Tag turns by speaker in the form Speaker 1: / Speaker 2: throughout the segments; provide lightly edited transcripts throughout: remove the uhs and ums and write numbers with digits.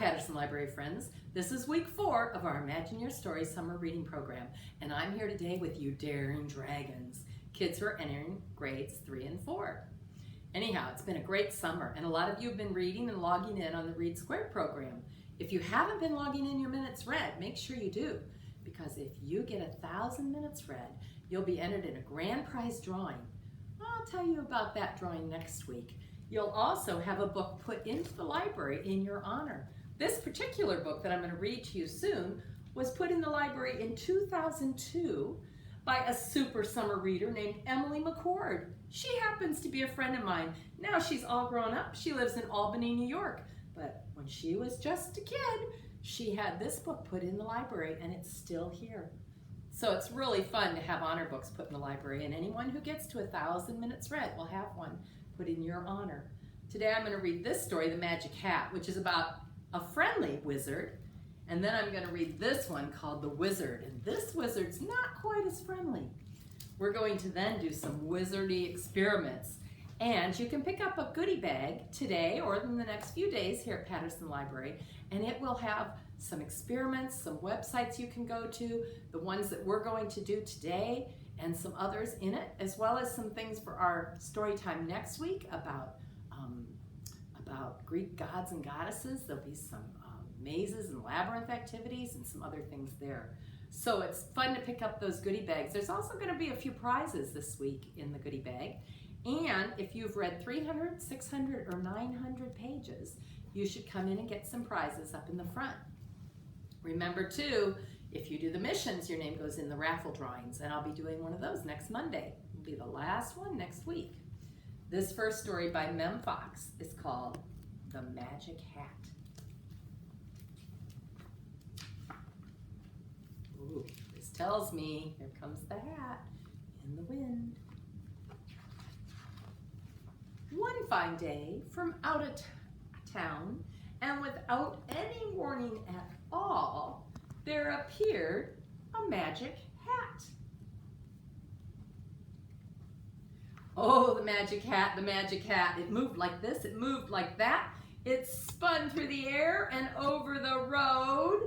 Speaker 1: Patterson Library friends. This is week 4 of our Imagine Your Story summer reading program, and I'm here today with you daring dragons, kids who are entering grades 3 and 4. Anyhow, it's been a great summer, and a lot of you have been reading and logging in on the Read Squared program. If you haven't been logging in your minutes read, make sure you do, because if you get 1,000 minutes read, you'll be entered in a grand prize drawing. I'll tell you about that drawing next week. You'll also have a book put into the library in your honor. This particular book that I'm going to read to you soon was put in the library in 2002 by a super summer reader named Emily McCord. She happens to be a friend of mine. Now she's all grown up. She lives in Albany, New York. But when she was just a kid, she had this book put in the library, and it's still here. So it's really fun to have honor books put in the library, and anyone who gets to 1,000 minutes read will have one put in your honor. Today I'm going to read this story, The Magic Hat, which is about a friendly wizard. And then I'm going to read this one called The Wizard. And this wizard's not quite as friendly. We're going to then do some wizardy experiments. And you can pick up a goodie bag today or in the next few days here at Patterson Library. And it will have some experiments, some websites you can go to, the ones that we're going to do today, and some others in it, as well as some things for our story time next week about Greek gods and goddesses. There'll be some mazes and labyrinth activities and some other things there. So it's fun to pick up those goodie bags. There's also going to be a few prizes this week in the goodie bag. And if you've read 300, 600, or 900 pages, you should come in and get some prizes up in the front. Remember too, if you do the missions, your name goes in the raffle drawings, and I'll be doing one of those next Monday. It'll be the last one next week. This first story by Mem Fox is called The Magic Hat. Ooh, this tells me here comes the hat in the wind. One fine day, from out of town, and without any warning at all, there appeared a magic hat. Oh, the magic hat, the magic hat. It moved like this, it moved like that. It spun through the air and over the road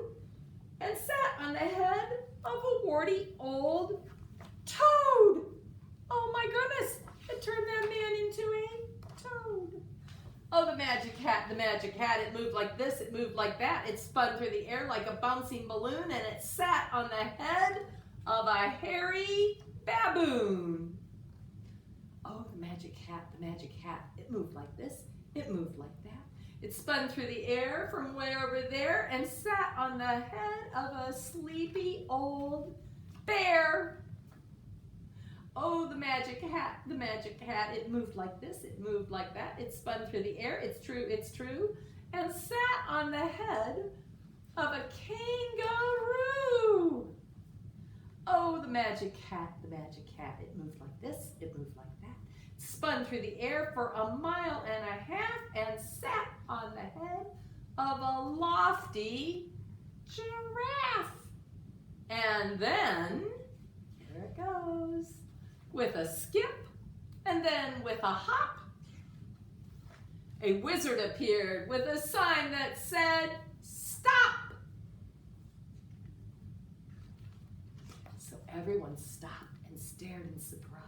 Speaker 1: and sat on the head of a warty old toad. Oh my goodness, it turned that man into a toad. Oh, the magic hat, the magic hat. It moved like this, it moved like that. It spun through the air like a bouncing balloon, and it sat on the head of a hairy baboon. Oh, the magic hat, the magic hat. It moved like this, it moved like that. It spun through the air from way over there and sat on the head of a sleepy old bear. Oh, the magic hat, the magic hat. It moved like this, it moved like that. It spun through the air, it's true, and sat on the head of a kangaroo. Oh, the magic hat, the magic hat. It moved like this, it moved like that. It spun through the air for 1.5 miles and sat on the head of a lofty giraffe. And then, here it goes. With a skip, and then with a hop, a wizard appeared with a sign that said, "Stop!" So everyone stopped and stared in surprise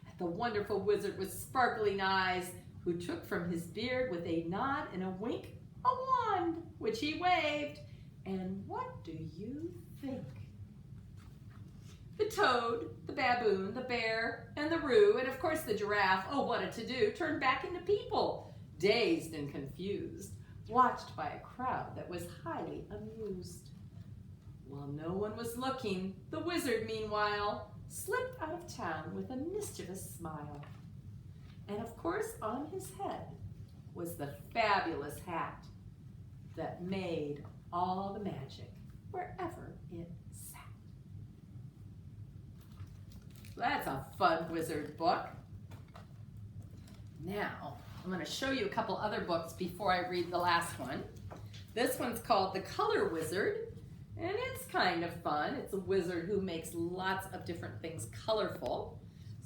Speaker 1: at the wonderful wizard with sparkling eyes, who took from his beard with a nod and a wink a wand, which he waved. And what do you think? The toad, the baboon, the bear, and the roo, and of course the giraffe, oh what a to-do, turned back into people, dazed and confused, watched by a crowd that was highly amused. While no one was looking, the wizard, meanwhile, slipped out of town with a mischievous smile. And of course on his head was the fabulous hat that made all the magic wherever it sat. That's a fun wizard book. Now, I'm going to show you a couple other books before I read the last one. This one's called The Color Wizard, and it's kind of fun. It's a wizard who makes lots of different things colorful,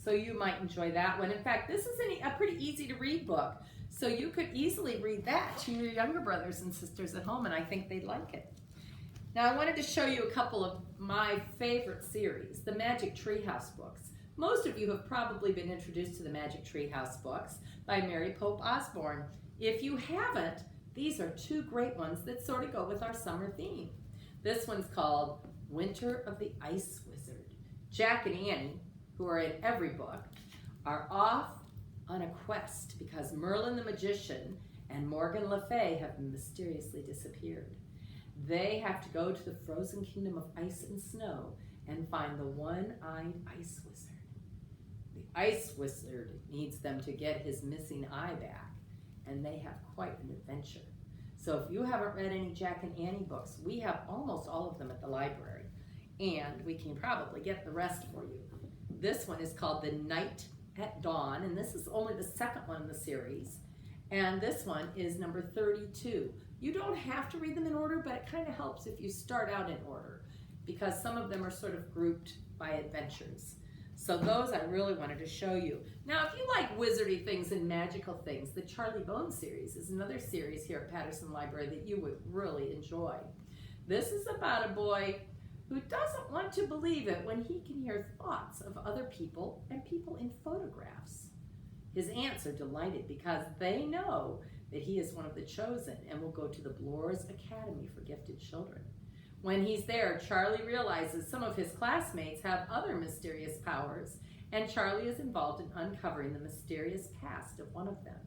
Speaker 1: so you might enjoy that one. In fact, this is a pretty easy to read book. So you could easily read that to your younger brothers and sisters at home, and I think they'd like it. Now I wanted to show you a couple of my favorite series, the Magic Treehouse books. Most of you have probably been introduced to the Magic Treehouse books by Mary Pope Osborne. If you haven't, these are two great ones that sort of go with our summer theme. This one's called Winter of the Ice Wizard. Jack and Annie, who are in every book, are off on a quest because Merlin the Magician and Morgan Le Fay have mysteriously disappeared. They have to go to the frozen kingdom of ice and snow and find the one-eyed ice wizard. The ice wizard needs them to get his missing eye back, and they have quite an adventure. So if you haven't read any Jack and Annie books, we have almost all of them at the library, and we can probably get the rest for you. This one is called The Night at Dawn, and this is only the second one in the series, and this one is number 32. You don't have to read them in order, but it kind of helps if you start out in order, because some of them are sort of grouped by adventures. So those I really wanted to show you. Now, if you like wizardy things and magical things, the Charlie Bone series is another series here at Patterson Library that you would really enjoy. This is about a boy who doesn't want to believe it when he can hear thoughts of other people and people in photographs. His aunts are delighted because they know that he is one of the chosen and will go to the Bloor's Academy for Gifted Children. When he's there, Charlie realizes some of his classmates have other mysterious powers, and Charlie is involved in uncovering the mysterious past of one of them.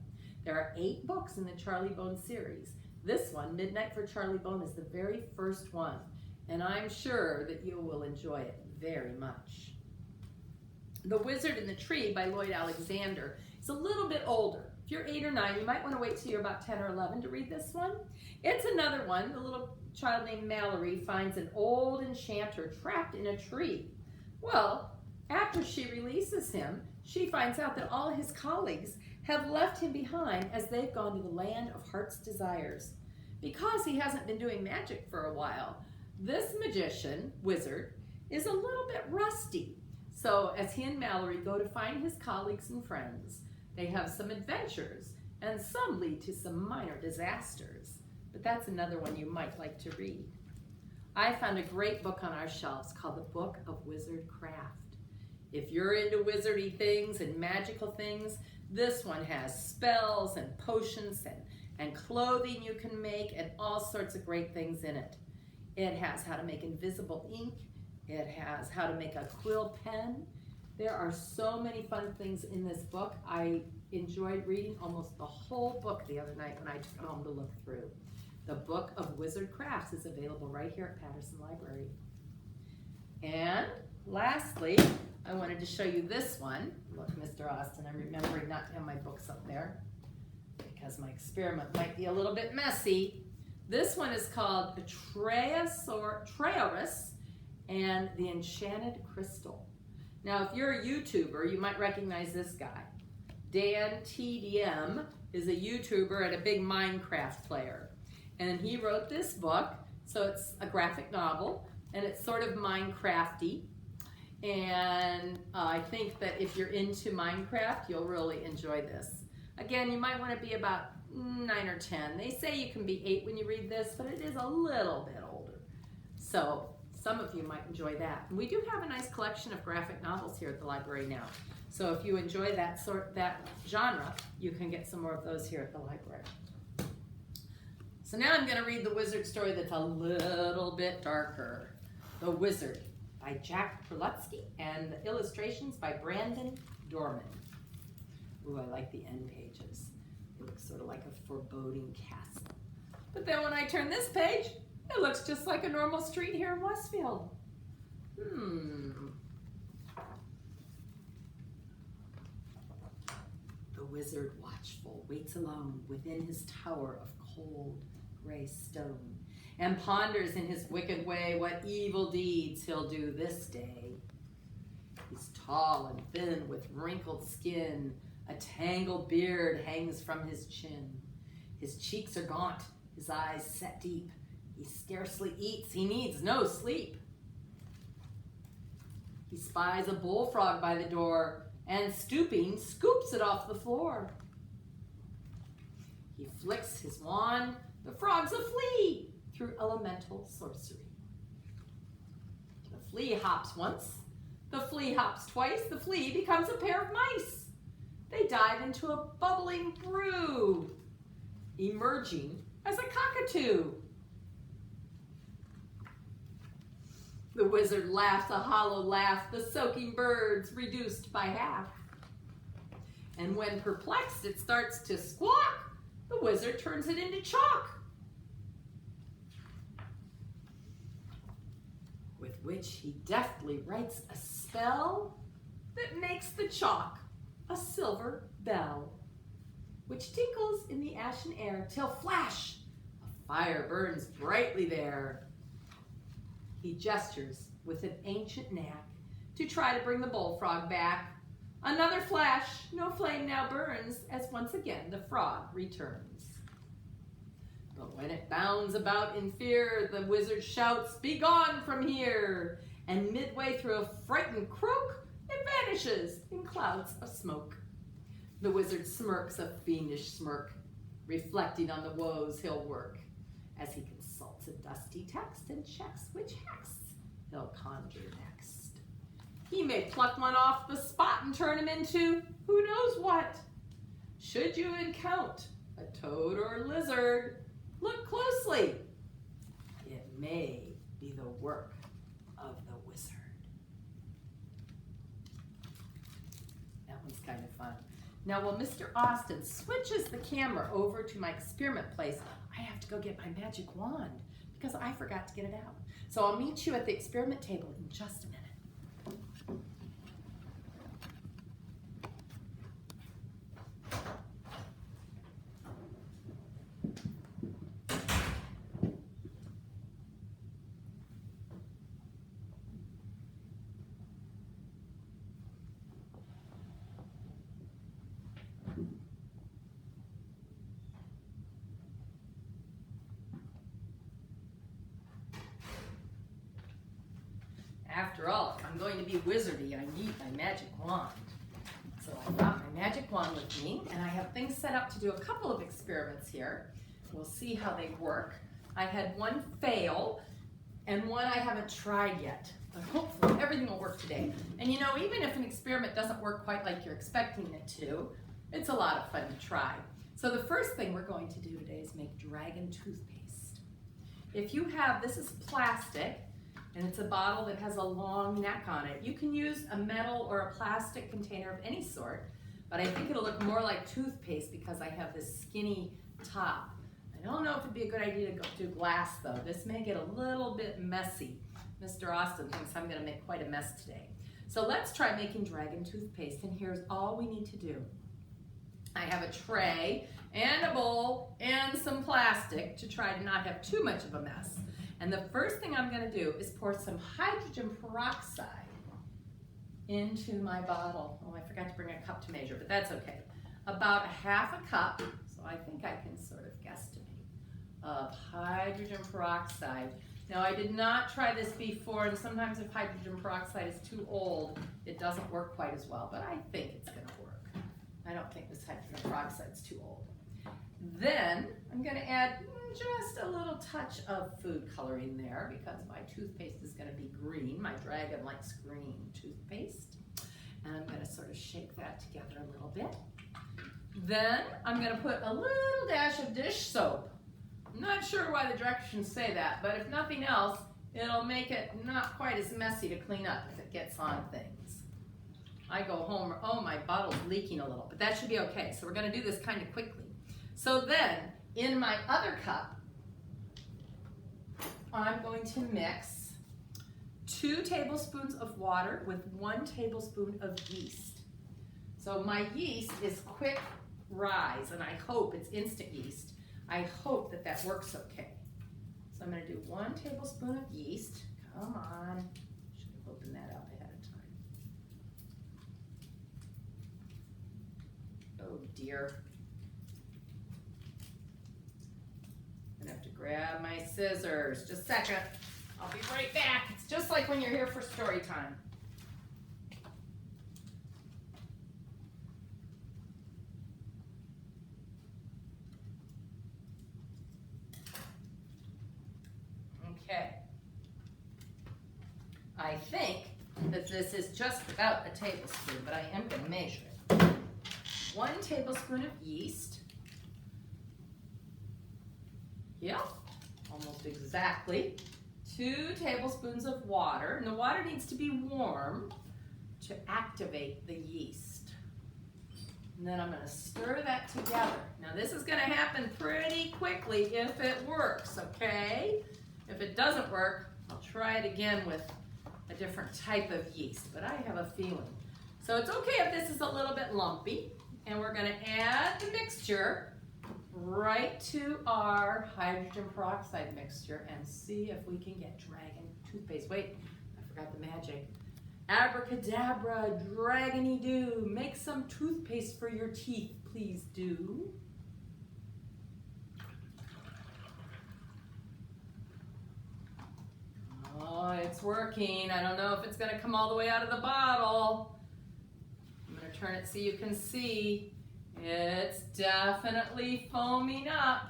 Speaker 1: There are 8 books in the Charlie Bone series. This one, Midnight for Charlie Bone, is the very first one, and I'm sure that you will enjoy it very much. The Wizard in the Tree by Lloyd Alexander is a little bit older. If you're 8 or 9, you might want to wait till you're about 10 or 11 to read this one. It's another one. The little child named Mallory finds an old enchanter trapped in a tree. Well, after she releases him, she finds out that all his colleagues have left him behind as they've gone to the land of heart's desires. Because he hasn't been doing magic for a while, this wizard, is a little bit rusty. So as he and Mallory go to find his colleagues and friends, they have some adventures, and some lead to some minor disasters. But that's another one you might like to read. I found a great book on our shelves called The Book of Wizard Craft. If you're into wizardy things and magical things, this one has spells and potions and clothing you can make and all sorts of great things in it. It has how to make invisible ink. It has how to make a quill pen. There are so many fun things in this book. I enjoyed reading almost the whole book the other night when I took it home to look through. The Book of Wizard Crafts is available right here at Patterson Library. And lastly, I wanted to show you this one. Look, Mr. Austin, I'm remembering not to have my books up there because my experiment might be a little bit messy. This one is called Treehouse and the Enchanted Crystal. Now, if you're a YouTuber, you might recognize this guy. Dan TDM is a YouTuber and a big Minecraft player. And he wrote this book, so it's a graphic novel, and it's sort of Minecrafty. And I think that if you're into Minecraft, you'll really enjoy this. Again, you might want to be about 9 or 10. They say you can be 8 when you read this, but it is a little bit older. So some of you might enjoy that. And we do have a nice collection of graphic novels here at the library now. So if you enjoy that genre, you can get some more of those here at the library. So now I'm going to read the wizard story that's a little bit darker. The Wizard by Jack Trulucky, and the illustrations by Brandon Dorman. Ooh, I like the end pages. It looks sort of like a foreboding castle. But then when I turn this page, it looks just like a normal street here in Westfield. The wizard, watchful, waits alone within his tower of cold gray stone, and ponders in his wicked way what evil deeds he'll do this day. He's tall and thin with wrinkled skin, a tangled beard hangs from his chin. His cheeks are gaunt, his eyes set deep. He scarcely eats, he needs no sleep. He spies a bullfrog by the door, and stooping, scoops it off the floor. He flicks his wand, the frogs a flee through elemental sorcery. The flea hops once, the flea hops twice, the flea becomes a pair of mice. They dive into a bubbling brew, emerging as a cockatoo. The wizard laughs a hollow laugh, the soaking birds reduced by half. And when perplexed it starts to squawk, the wizard turns it into chalk, with which he deftly writes a spell that makes the chalk a silver bell, which tinkles in the ashen air till flash, a fire burns brightly there. He gestures with an ancient knack to try to bring the bullfrog back. Another flash, no flame now burns, as once again the frog returns. But when it bounds about in fear, the wizard shouts, "Be gone from here!" And midway through a frightened croak, it vanishes in clouds of smoke. The wizard smirks a fiendish smirk, reflecting on the woes he'll work, as he consults a dusty text and checks which hex he'll conjure next. He may pluck one off the spot and turn him into who knows what. Should you encounter a toad or lizard, look closely. It may be the work of the wizard. That one's kind of fun. Now, while Mr. Austin switches the camera over to my experiment place, I have to go get my magic wand because I forgot to get it out. So I'll meet you at the experiment table in just a minute. After all, if I'm going to be wizardy, I need my magic wand. So I got my magic wand with me, and I have things set up to do a couple of experiments here. We'll see how they work. I had one fail, and one I haven't tried yet. But hopefully everything will work today. And you know, even if an experiment doesn't work quite like you're expecting it to, it's a lot of fun to try. So the first thing we're going to do today is make dragon toothpaste. If you have, this is plastic, and it's a bottle that has a long neck on it. You can use a metal or a plastic container of any sort, but I think it'll look more like toothpaste because I have this skinny top. I don't know if it'd be a good idea to go do glass though. This may get a little bit messy. Mr. Austin thinks I'm gonna make quite a mess today. So let's try making dragon toothpaste, and here's all we need to do. I have a tray and a bowl and some plastic to try to not have too much of a mess. And the first thing I'm going to do is pour some hydrogen peroxide into my bottle. Oh, I forgot to bring a cup to measure, but that's okay. About a half a cup, so I think I can sort of guesstimate, of hydrogen peroxide. Now, I did not try this before, and sometimes if hydrogen peroxide is too old, it doesn't work quite as well, but I think it's going to work. I don't think this hydrogen peroxide is too old. Then I'm going to add just a little touch of food coloring there because my toothpaste is going to be green. My dragon likes green toothpaste. And I'm going to sort of shake that together a little bit. Then I'm going to put a little dash of dish soap. I'm not sure why the directions say that, but if nothing else, it'll make it not quite as messy to clean up if it gets on things. I go home, oh, my bottle's leaking a little, but that should be okay. So we're going to do this kind of quickly. So then, in my other cup, I'm going to mix 2 tablespoons of water with 1 tablespoon of yeast. So my yeast is quick rise, and I hope it's instant yeast. I hope that that works okay. So I'm going to do 1 tablespoon of yeast. Come on. Should have opened that up ahead of time. Oh dear. I'm gonna have to grab my scissors. Just a second. I'll be right back. It's just like when you're here for story time. Okay. I think that this is just about a tablespoon, but I am going to measure it. 1 tablespoon of yeast. Yep, almost exactly. 2 tablespoons of water, and the water needs to be warm to activate the yeast. And then I'm going to stir that together. Now this is going to happen pretty quickly if it works, okay? If it doesn't work, I'll try it again with a different type of yeast, but I have a feeling. So it's okay if this is a little bit lumpy, and we're going to add the mixture right to our hydrogen peroxide mixture and see if we can get dragon toothpaste. Wait, I forgot the magic. Abracadabra, dragony do, make some toothpaste for your teeth, please do. Oh, it's working. I don't know if it's going to come all the way out of the bottle. I'm going to turn it so you can see. It's definitely foaming up.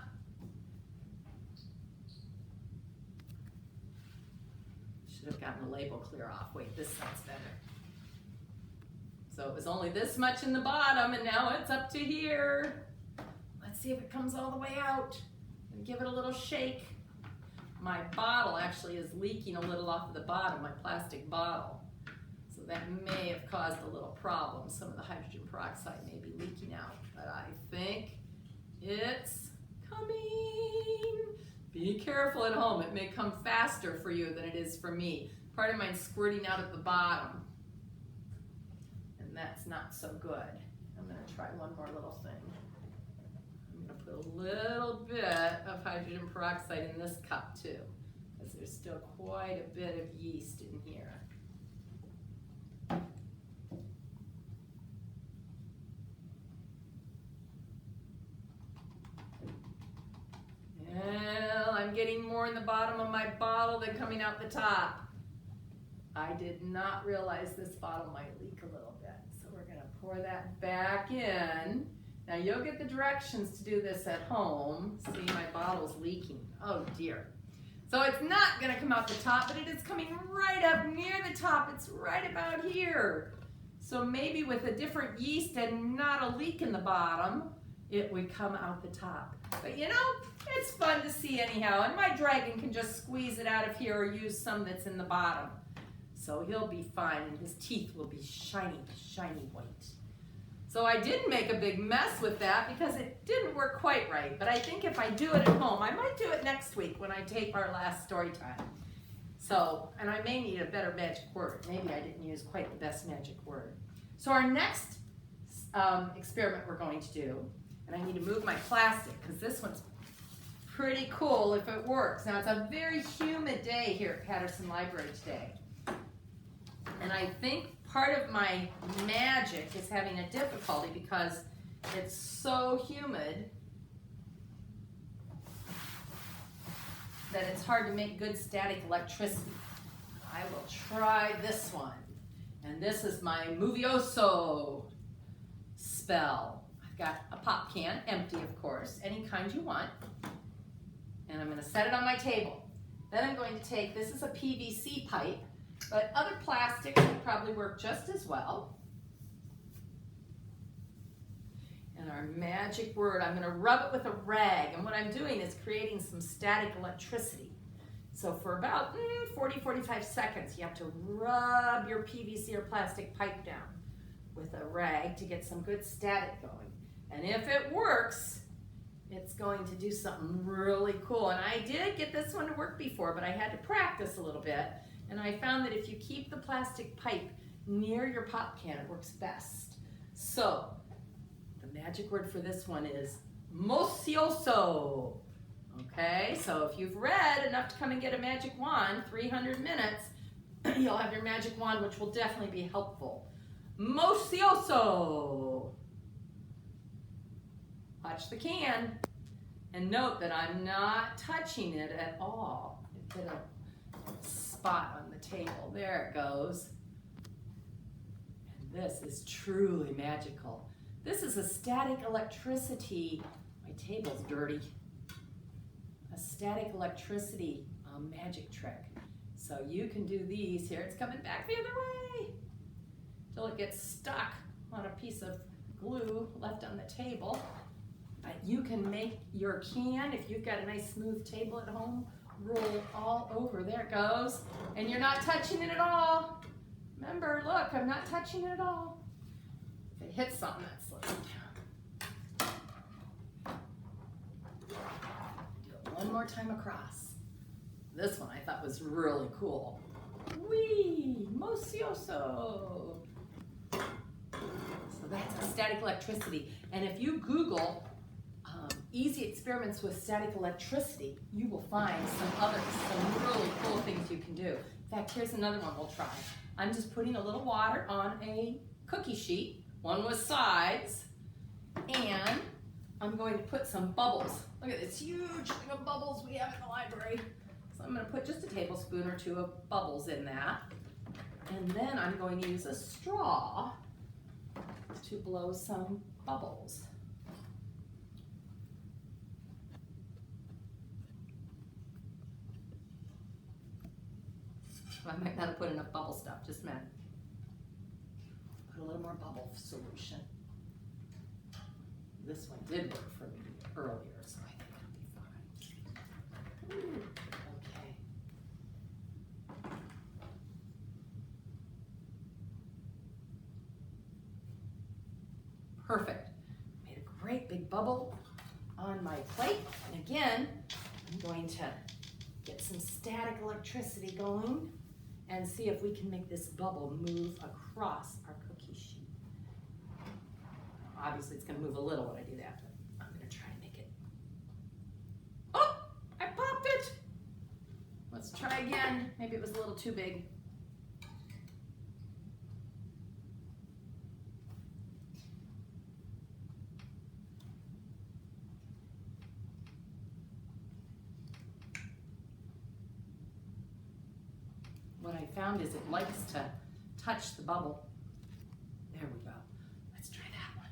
Speaker 1: Should have gotten the label clear off. Wait, this sounds better. So it was only this much in the bottom, and now it's up to here. Let's see if it comes all the way out. And give it a little shake. My bottle actually is leaking a little off of the bottom, my plastic bottle. So that may have caused a little problem. Some of the hydrogen peroxide may be leaking out, but I think it's coming. Be careful at home. It may come faster for you than it is for me. Part of mine's squirting out at the bottom, and that's not so good. I'm going to try one more little thing. I'm going to put a little bit of hydrogen peroxide in this cup too, because there's still quite a bit of yeast in here. Well, I'm getting more in the bottom of my bottle than coming out the top. I did not realize this bottle might leak a little bit, so we're going to pour that back in. Now you'll get the directions to do this at home. See, my bottle's leaking. Oh dear. So it's not going to come out the top, but it is coming right up near the top. It's right about here. So maybe with a different yeast and not a leak in the bottom, it would come out the top. But you know, it's fun to see anyhow. And my dragon can just squeeze it out of here or use some that's in the bottom. So he'll be fine and his teeth will be shiny, shiny white. So I didn't make a big mess with that because it didn't work quite right. But I think if I do it at home, I might do it next week when I tape our last story time. So, and I may need a better magic word. Maybe I didn't use quite the best magic word. So our next experiment we're going to do, and I need to move my plastic because this one's pretty cool if it works. Now it's a very humid day here at Patterson Library today. And I think part of my magic is having a difficulty because it's so humid that it's hard to make good static electricity. I will try this one. And this is my Movioso spell. I've got a pop can, empty of course, any kind you want. And I'm going to set it on my table. Then I'm going to take, this is a PVC pipe, but other plastics would probably work just as well. And our magic word, I'm going to rub it with a rag. And what I'm doing is creating some static electricity. So for about 40-45 seconds, you have to rub your PVC or plastic pipe down with a rag to get some good static going. And if it works, it's going to do something really cool. And I did get this one to work before, but I had to practice a little bit. And I found that if you keep the plastic pipe near your pop can, it works best. So the magic word for this one is mocioso. Okay, so if you've read enough to come and get a magic wand, 300 minutes, you'll have your magic wand, which will definitely be helpful. Mocioso. Watch the can and note that I'm not touching it at all. It did a spot on the table. There it goes. And this is truly magical. This is a static electricity. My table's dirty. a static electricity magic trick. So you can do these here. It's coming back the other way till it gets stuck on a piece of glue left on the table. You can make your can, if you've got a nice smooth table at home, roll all over. There it goes. And you're not touching it at all. Remember, look, I'm not touching it at all. If it hits something, that slows it down. Do it one more time across. This one I thought was really cool. Whee! Mocioso! So that's a static electricity. And if you Google easy experiments with static electricity, you will find some really cool things you can do. In fact, here's another one we'll try. I'm just putting a little water on a cookie sheet, one with sides, and I'm going to put some bubbles. Look at this huge thing of bubbles we have in the library. So I'm going to put just a tablespoon or two of bubbles in that. And then I'm going to use a straw to blow some bubbles. I might not have put enough bubble stuff, just a minute. Put a little more bubble solution. This one did work for me earlier, so I think it'll be fine. Ooh, okay. Perfect. Made a great big bubble on my plate. And again, I'm going to get some static electricity going and see if we can make this bubble move across our cookie sheet. Obviously it's going to move a little when I do that, but I'm going to try and make it. Oh, I popped it. Let's try again. Maybe it was a little too big. What I found is it likes to touch the bubble. There we go. Let's try that one.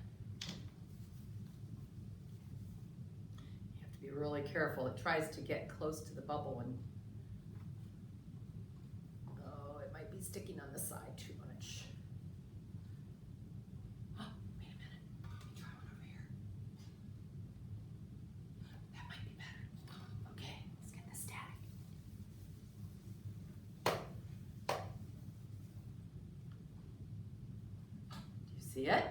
Speaker 1: You have to be really careful. It tries to get close to the bubble and oh, it might be sticking on the side too much. Oh, wait a minute. Let me try one over here. That might be better. Okay, let's get the static. See it?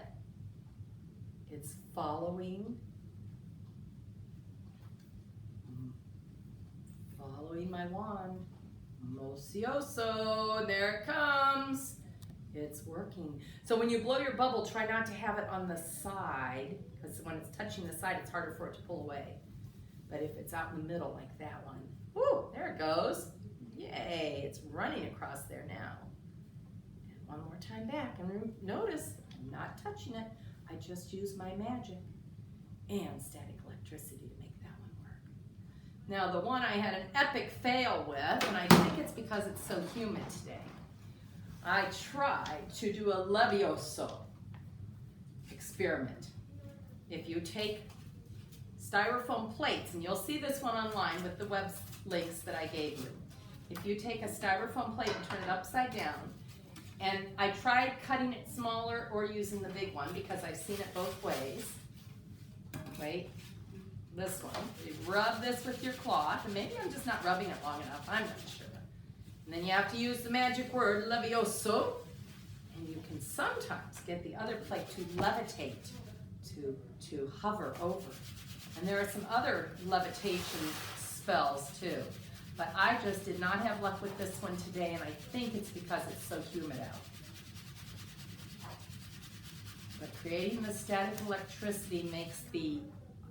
Speaker 1: It's following my wand. Mocioso, there it comes. It's working. So when you blow your bubble, try not to have it on the side, because when it's touching the side, it's harder for it to pull away. But if it's out in the middle like that one, whoo, there it goes. Yay, it's running across there now. And one more time back, and notice, I'm not touching it. I just use my magic and static electricity to make that one work. Now the one I had an epic fail with, and I think it's because it's so humid today. I tried to do a Levioso experiment. If you take styrofoam plates, and you'll see this one online with the web links that I gave you. If you take a styrofoam plate and turn it upside down, and I tried cutting it smaller or using the big one because I've seen it both ways. Wait, this one. You rub this with your cloth, and maybe I'm just not rubbing it long enough, I'm not sure. And then you have to use the magic word, Levioso, and you can sometimes get the other plate to levitate, to hover over. And there are some other levitation spells too. But I just did not have luck with this one today, and I think it's because it's so humid out. But creating the static electricity makes the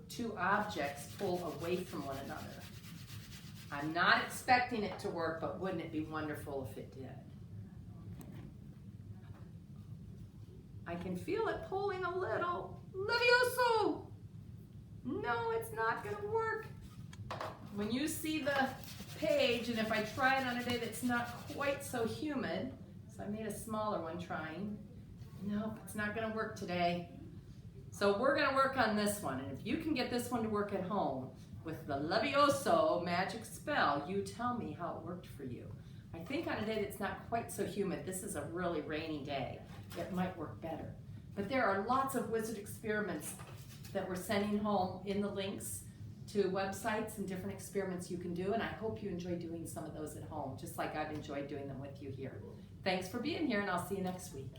Speaker 1: two objects pull away from one another. I'm not expecting it to work, but wouldn't it be wonderful if it did? I can feel it pulling a little. Levioso! No, it's not going to work. When you see the page, and if I try it on a day that's not quite so humid, so I made a smaller one trying. Nope, it's not going to work today. So we're going to work on this one, and if you can get this one to work at home, with the Levioso magic spell. You tell me how it worked for you. I think on a day that's not quite so humid, this is a really rainy day, it might work better. But there are lots of wizard experiments that we're sending home in the links to websites and different experiments you can do, and I hope you enjoy doing some of those at home, just like I've enjoyed doing them with you here. Thanks for being here, and I'll see you next week.